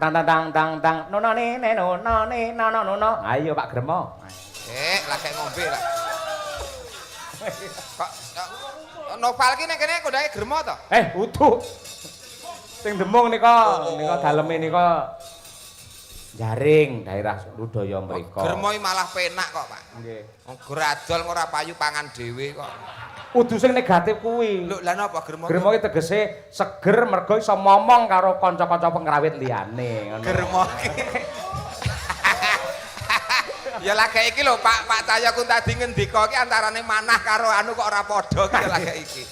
Tang tang tang tang tang nono ne no no ne no no no. Ayo Pak Gremo. Lagi ngombe lah. Kok novel ki nek kene kondake gremo to? Utuh. Sing demung nika daleme nika Jaring daerah Ludaya mriko. Gremo malah penak kok, Pak. Nggih. Wong gradol ora payu pangan dhewe kok. Kudu sing negatif kuwi. Lho, lha napa gremo? Gremo iki tegese seger mergo iso momong karo kanca-kanca pengrawit liyane ngono. Gremo iki. Ya lagi iki lho Pak Cahya Kuntadi ngendika iki antarane manah karo anu kok ora padha iki lagi iki.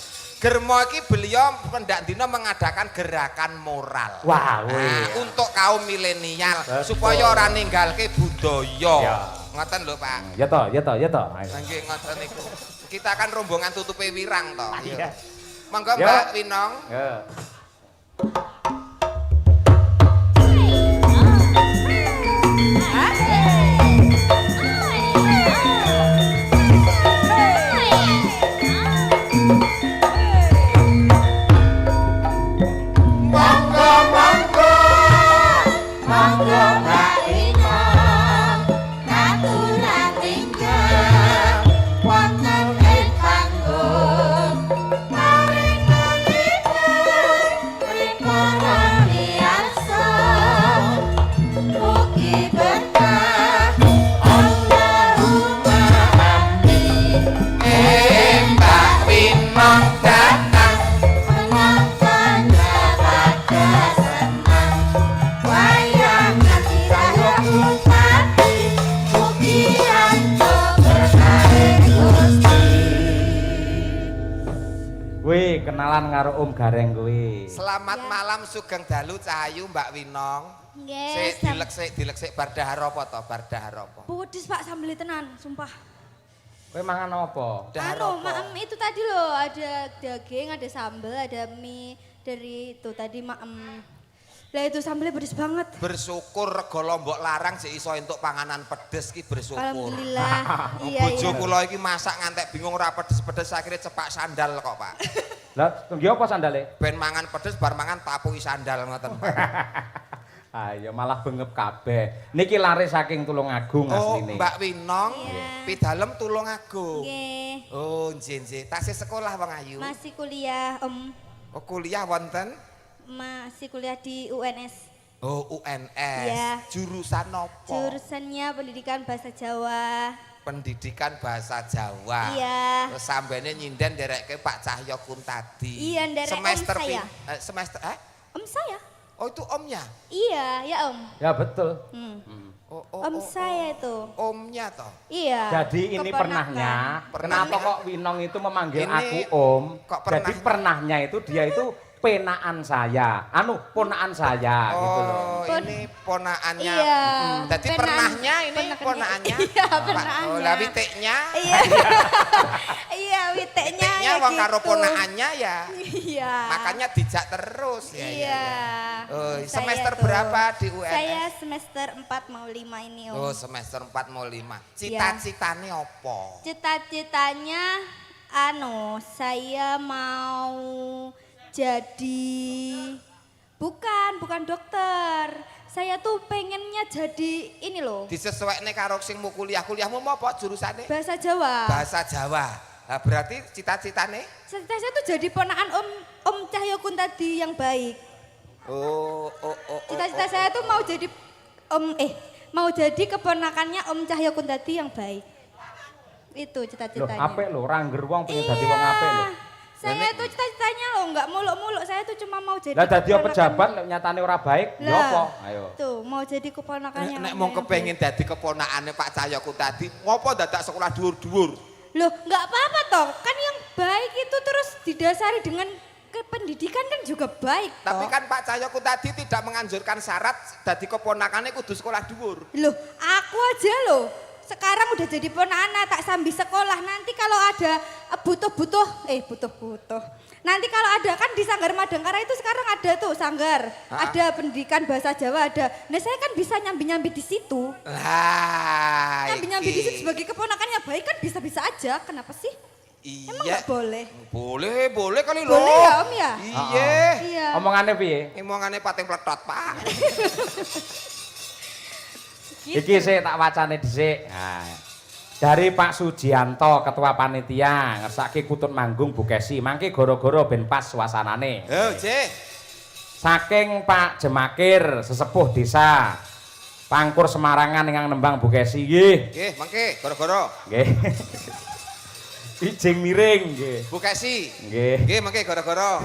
Germo iki beliau pendak dina mengadakan gerakan moral. Wah, untuk kaum milenial supaya ora ninggalke budaya. Ya. Ngoten lho Pak. Ya toh. Nggih ngoten niku. Kita kan rombongan tutupe wirang to. Iya. Monggo Mbak Winong. Ya. Kenalan karo Om Gareng kuwi. Selamat malam Sugeng Dalu Cahayu Mbak Winong. Nggih. Dilek bar dahar apa to? Bar dahar apa? Pedis Pak sambel tenan, sumpah. Kowe mangan apa? Dahar Anu, apa? itu tadi loh, ada daging, ada sambel, ada mie dari itu tadi Lah itu sambelnya pedes banget. Bersyukur rego Lombok Larang sik iso entuk panganan pedes ki bersyukur. Alhamdulillah. Iya. Bojo kula iki masak ngantek bingung ora pedes-pedes akhirnya cepak sandal kok, Pak. Lah, nggih apa sandale? Ben mangan pedes bar mangan tapuki sandal ngoten, Pak. Ayo malah bengep kabeh. Niki lare saking Tulungagung asline. Mbak Winong, pidalem Tulungagung. Nggih. Oh, nggih. Tasih sekolah Bang Ayu. Masih kuliah, Oh, kuliah wonten? Masih kuliah di UNS. Oh, UNS. Iya. Jurusan apa? Jurusannya Pendidikan Bahasa Jawa. Pendidikan Bahasa Jawa. Iya. Terus sambene nyinden nderekke Pak Cahya Kuntadi. Iya, nderek semester om saya. Semester Om saya? Oh, itu omnya. Iya, ya Om. Ya betul. Om saya itu. Omnya toh. Iya. Jadi ini pernahnya, kenapa kok Winong itu memanggil Ini aku Om? kok Jadi pernahnya itu dia itu penaan saya, ponaan saya gitu loh. Oh, ini ponaannya. Iya. Jadi pernahnya ini ponaannya. Iya, ponaannya. Oh, lah witeknya. Iya. Iya, witeknya Witeknya ya wong karo gitu. ponaannya ya. Iya. Makanya dijak terus ya. Iya. Oh, Saya semester tuh. berapa di UNS? Saya semester 4 mau 5 ini, Om. Oh, semester 4 mau 5. Cita-citane apa? Cita-citanya saya mau jadi bukan dokter. Saya tuh pengennya jadi ini loh. Disesuaikan karo sing mau kuliahmu mau apa jurusane? Bahasa Jawa. Bahasa Jawa. Nah, berarti cita-citane? Cita saya tuh jadi ponaan Om Cahyo Kuntadi yang baik. Oh. Cita-cita saya tuh mau jadi mau jadi keponakannya Om Cahyo Kuntadi yang baik. Itu Loh, cita-citanya. apik lho, rangger wong pengen dadi wong apik lho. Saya tuh cita-citanya loh, nggak muluk-muluk. Saya tuh cuma mau jadi. Lah dadi keponakan- pejabat nek nyatane ora baik, ya Lah, apa? Ayo. Tuh, mau jadi keponakannya. Nek Om mau yang kepengin dadi keponakane Pak Cahyo Kuntadi, ngopo dadak sekolah dhuwur-dhuwur? Loh, nggak apa-apa toh. Kan yang baik itu terus didasari dengan pendidikan kan juga baik toh. Tapi kan Pak Cahyo Kuntadi tidak menganjurkan syarat dadi keponakannya kudu sekolah dhuwur. Loh, aku aja loh. Sekarang udah jadi ponakan tak sambil sekolah. Nanti kalau ada butuh-butuh. Nanti kalau ada kan di Sanggar Madangkara itu sekarang ada tuh sanggar. Ada pendidikan bahasa Jawa ada. Nah, saya kan bisa nyambi-nyambi di situ. Lah, Nyambi-nyambi di situ sebagai keponakannya baik kan bisa-bisa aja. Kenapa sih? Emang Iya. nggak boleh? Boleh kali lho. Boleh ya Om ya? Iya. Iya. Omongane piye? Omongane pating pletot, Pak. Gitu. Iki sik tak wacane dhisik. Nah, dari Pak Sujianto ketua panitia ngersake Kutut Manggung Bukesi mangke goro-goro ben pas suasanane. Oh, Cih. Saking Pak Jemakir sesepuh desa Pangkur Semarangan ingkang nembang Bukesi nggih. Nggih, mangke goro-goro. Nggih. Ijing miring nggih. Bukesi. Nggih. Nggih, mangke goro-goro.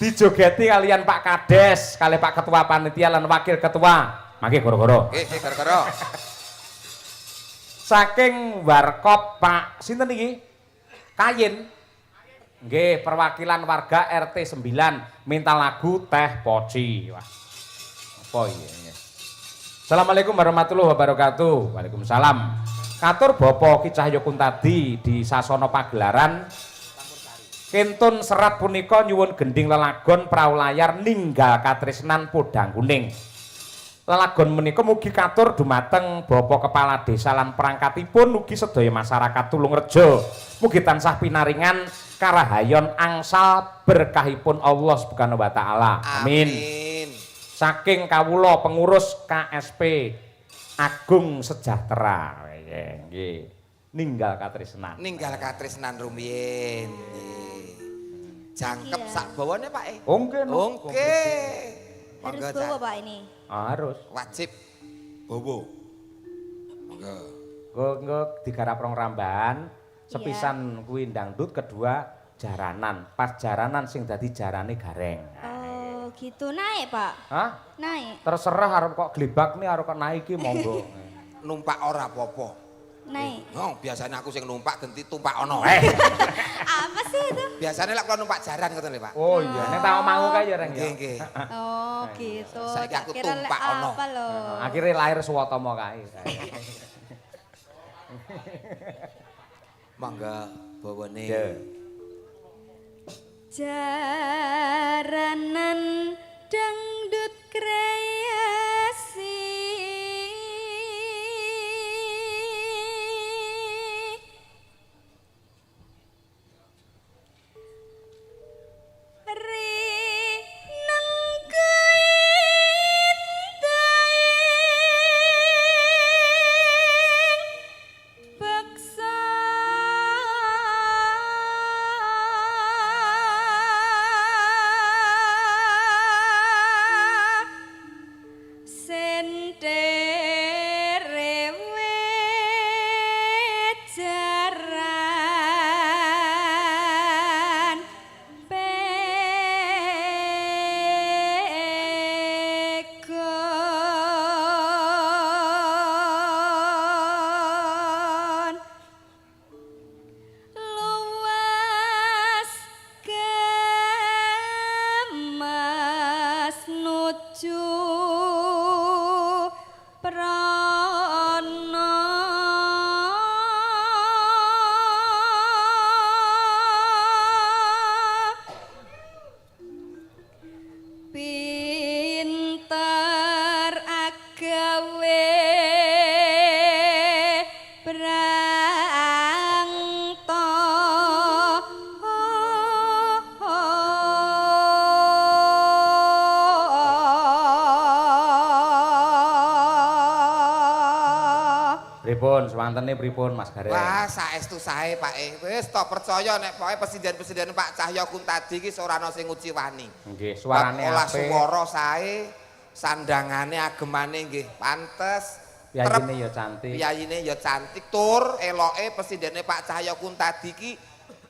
Dijogeti kalian Pak Kades, kali Pak Ketua Panitia lan Wakil Ketua. Mangke goro-goro. Nggih, goro-goro. Saking warkop Pak sinten iki? Kayin. Nggih, perwakilan warga RT 9 minta lagu Teh Poci. Wah. Apa iki? Assalamualaikum warahmatullahi wabarakatuh. Waalaikumsalam. Katur Bapak Ki Cahyo Kuntadi di Sasono Pagelaran. Kentun serat punika nyuwun gending lelagon prau layar ninggal katresnan podang kuning. Lelagon menika mugi katur dumateng Bapak Kepala Desa lan perangkatipun ugi sedaya masyarakat Tulungrejo. Mugi tansah pinaringan karahayon angsal berkahipun Allah Subhanahu wa taala. Amin. Saking kawula pengurus KSP Agung Sejahtera. Nggih. Ninggal katresnan. Ninggal katresnan rumiyin. Jangkep sak bawane, Pak. Nggih. Oke. Harus bawa Pak ini. Harus. Wajib bobo. Monggo. Nggo digarap rong rambahan, sepisan kuwi dangdut, kedua jaranan. Pas jaranan sing dadi jarane gareng. Oh, gitu naik Pak. Hah? Naik. Terserah arep kok glibak nih arep kok naik iki monggo. Numpak ora apa-apa. Naik. Oh, biasanya aku sing numpak ganti tumpak ono. Apa sih itu? Biasanya lek kula numpak jaran ngoten lho, Pak. Oh iya, nek tak mau kae ya Reng ya. Nggih, nggih. Oh, gitu. Saiki Tak aku kira tumpak ono. apa loh. Akhirnya lahir Suwatama kae. Mangga bawane. Ya. Jaranan dangdut kreasi Pripun swantene pripun Mas Gareng? Wah, saestu sae, Pak. Wis to percaya nek pokoke presiden-presiden Pak Cahyo Kuntadi iki ora ana sing nguci wani. Nggih, suarane Olah apik. swara sae, sandangane agemane nggih pantes. Piyayine ya cantik. Piyayine ya cantik tur eloke presidene Pak Cahyo Kuntadi iki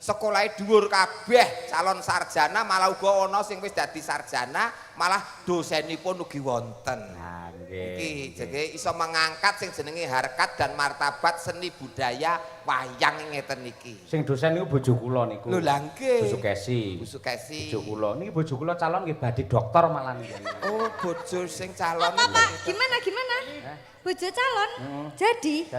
sekolahe dhuwur kabeh, calon sarjana malah uga ana sing wis dadi sarjana, malah dosenipun ugi wonten. Nah, nggih. Iki jadi iso mengangkat sing jenenge harkat dan martabat seni budaya wayang ngeten iki. Sing dosen niku bojo kula niku. Lho lha nggih. Bojo Kesi. Bojo Kesi. Bojo kula. Niki bojo kula calon nggih badhe dokter malah niki. Oh, bojo sing calon. Apa Pak? Gimana? Bojo calon? Jadi?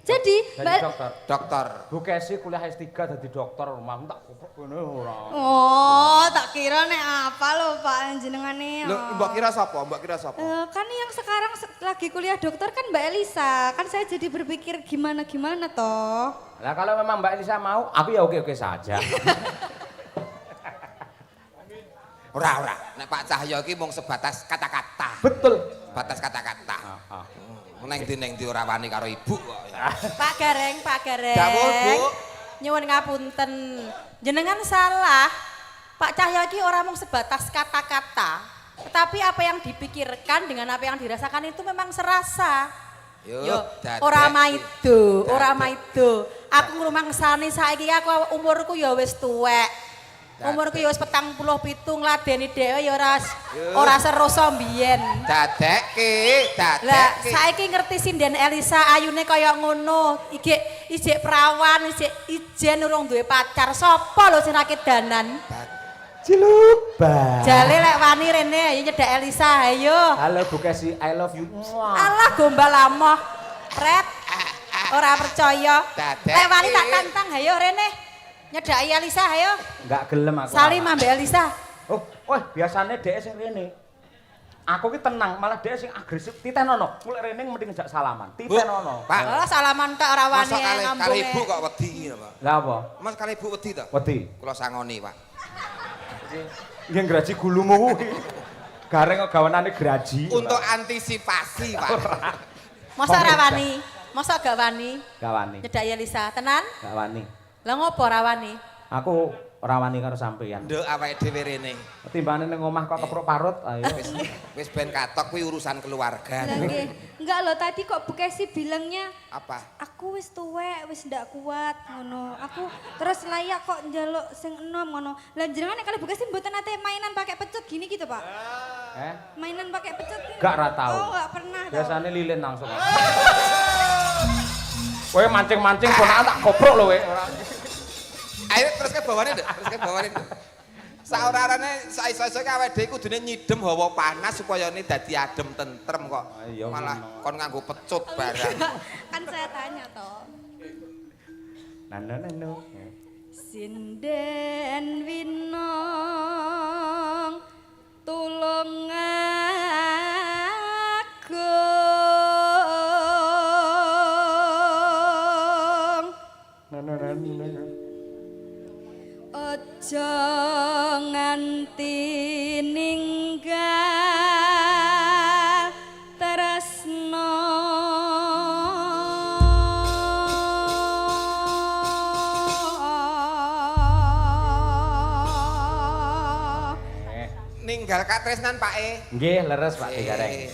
Jadi Mbak dokter. Dokter. Bu Kesi kuliah S3 dadi dokter, mah tak goblok ngono ora. Oh, tak kira nek apa lho Pak jenengane ya. Lho, mbok kira sapa? Mbok kira sapa? Kan yang sekarang lagi kuliah dokter kan Mbak Elisa. Kan saya jadi berpikir gimana-gimana toh. Lah kalau memang Mbak Elisa mau, aku ya oke-oke saja. Ora. Nek Pak Cahyo iki mung sebatas kata-kata. Betul. Batas kata-kata. Heeh. Neng ndi ora wani karo ibu kok ya. Pak Gareng. Dawuh, Bu. Nyuwun ngapunten. Jenengan salah. Pak Cahyo iki ora mung sebatas kata-kata, tetapi apa yang dipikirkan dengan apa yang dirasakan itu memang serasa. Yo, ora maido. Aku ngrumangsani saiki aku umurku ya wis tuwek. Umurku ya wis 47 ngladeni dhewe ya ora seroso mbiyen. Dadekke. Lah saiki ngerti sinden Elisa ayune kaya ngono. Ijik perawan, ijen urung duwe pacar. Sopo lho sing rakit danan? Ciluk ba. Jale lek wani rene ayo nyedak Elisa ayo. Halo Bu Kesi, I love you. Alah gombal amoh. Pret. Ora percaya. Lek wani tak tantang ayo rene. Nyedaki Elisa ayo. Enggak gelem aku. Salim ambek Elisa. Oh, biasanya dhek sing rene. Aku ki tenang, malah dhek sing agresif. Titenono, mulai rene mending ngejak salaman. Titenono. Pak. Oh, salaman tok ora wani ngambung. Kali ibu kok wedi ngene, Pak. Lah apa? Mas kali ibu wedi to? Wedi. Kula sangoni, Pak. Nggih graji gulumu kuwi. Gareng kok gawenane graji. Untuk antisipasi, Pak. Masa ora wani? Masa gak wani? Gak wani. Nyedaki Elisa, tenan? Gak wani. Lah ngopo ora wani? Aku ora wani karo sampeyan. Nduk awake dhewe rene. Timbane ning omah kok kepruk parut, ayo. Wis ben katok kuwi urusan keluarga. Lah nggih. Enggak loh tadi kok Bu Kesi bilangnya Apa? aku wis tuwek, wis ndak kuat ngono. Aku terus layak kok njaluk sing enom ngono. Lah jenengan nek kali Bu Kesi mboten nate mainan pakai pecut gini gitu, Pak? Mainan pakai pecut. Gak ra tau. Oh, enggak pernah. Biasane lilin langsung. Kowe mancing-mancing ponakan tak koprok lho kowe. Ayo terus ke bawane, Nduk. Terus ke bawane. Saurarane saiso-iso awake dhewe kudune nyidem hawa panas supaya ini dadi adem tentrem kok. Ayo, Malah kon nganggo pecut barang. Kan saya tanya toh. Nano. Sinden winong tulung agung. Nano. Aja nganti ninggal tresno. Ninggal katresnan Pak E. Nggih, leres Pak Gareng.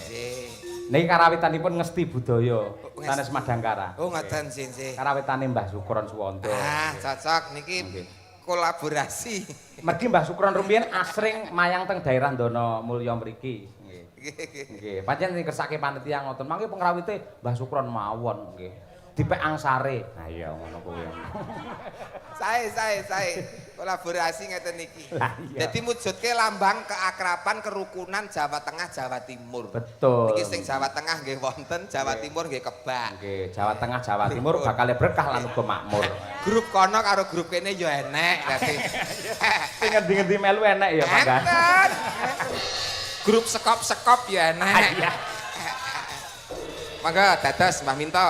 Niki karawitanipun ngesti budaya sanes Madangkara. Oh, ngoten sih. Karawitane Mbah Sukron Suwondo. Ah, cocok niki kolaborasi. Mergi Mbah Sukron rumiyin asring mayang teng daerah Dono Mulya mriki. Nggih. Pancen dikersake panitia ngoten. Mangke pengrawite Mbah Sukron mawon nggih. Dipek angsare. Nah iya ngono kuwi. Sae. Kolaborasi ngeten niki. Dadi mujudke lambang keakraban kerukunan Jawa Tengah Jawa Timur. Betul. Niki sing Jawa Tengah nggih wonten, Jawa Timur nggih kebak. Nggih, Jawa Tengah Jawa Timur bakal berkah lan uga makmur. Grup kono karo grup kene ya enek dadi. Sing ngendi-ngendi melu enek ya, Pak. Enten. Grup sekop-sekop ya enek. Iya. Mangga dados Mbah Minto.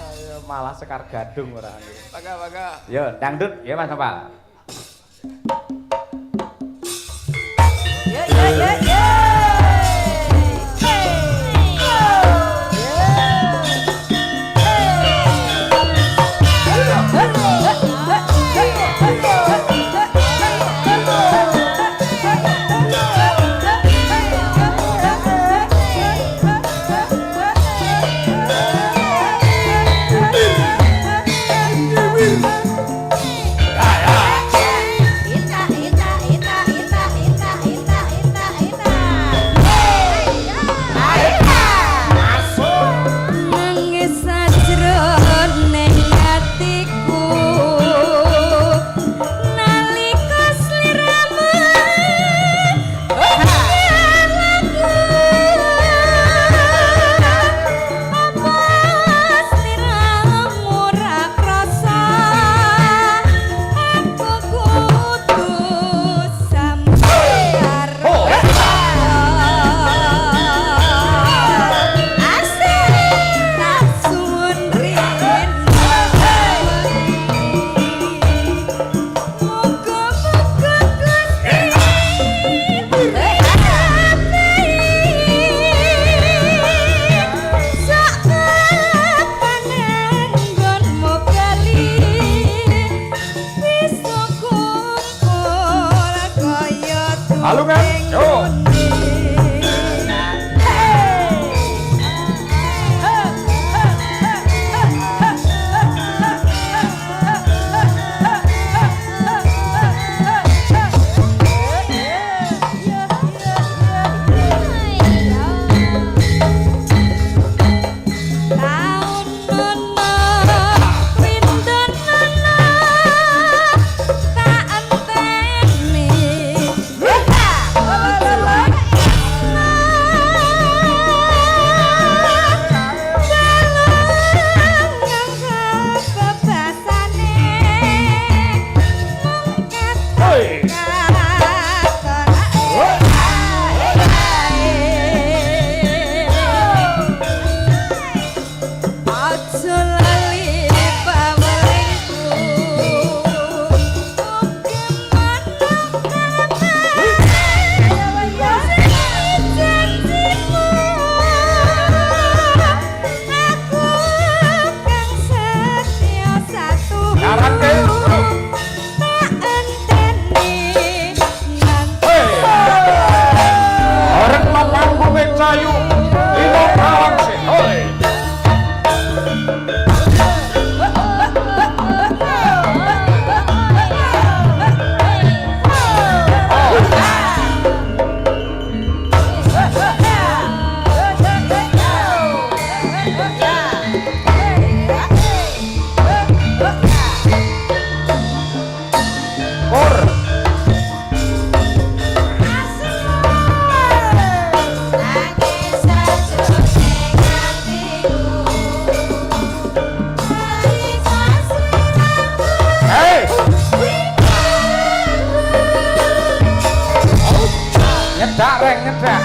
Ayo malah sekar gadung ora. Mangga. Yo, dangdut ya Mas Nopal. Yo. Alungan. Yo. Nyedak reng nyedak.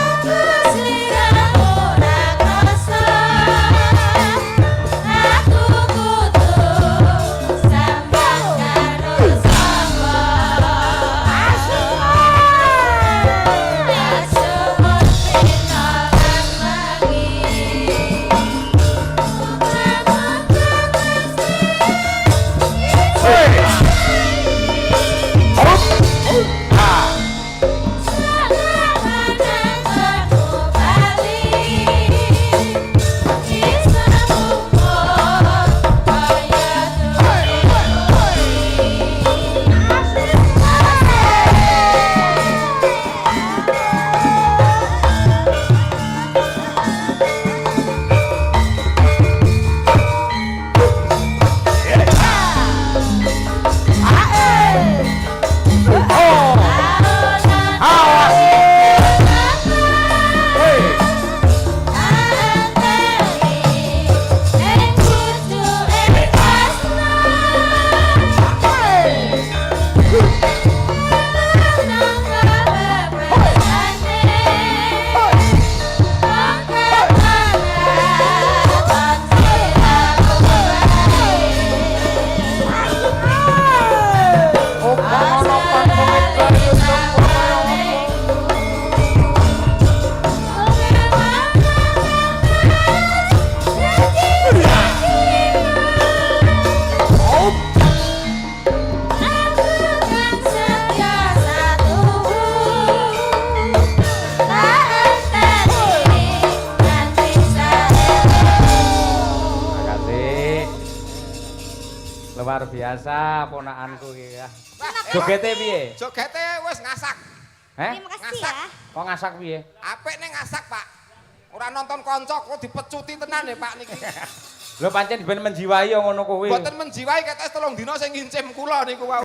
Luar biasa ponakanku iki ya. Jogete piye? Jogete wis ngasak. Terima kasih ya. Kok ngasak piye? Apik ning ngasak, Pak. Ora nonton kanca kok dipecuti tenan ya, Pak niki. Lho pancen ben menjiwai ngono kuwi. Mboten menjiwai ketes 3 dina sing ngincim kula niku.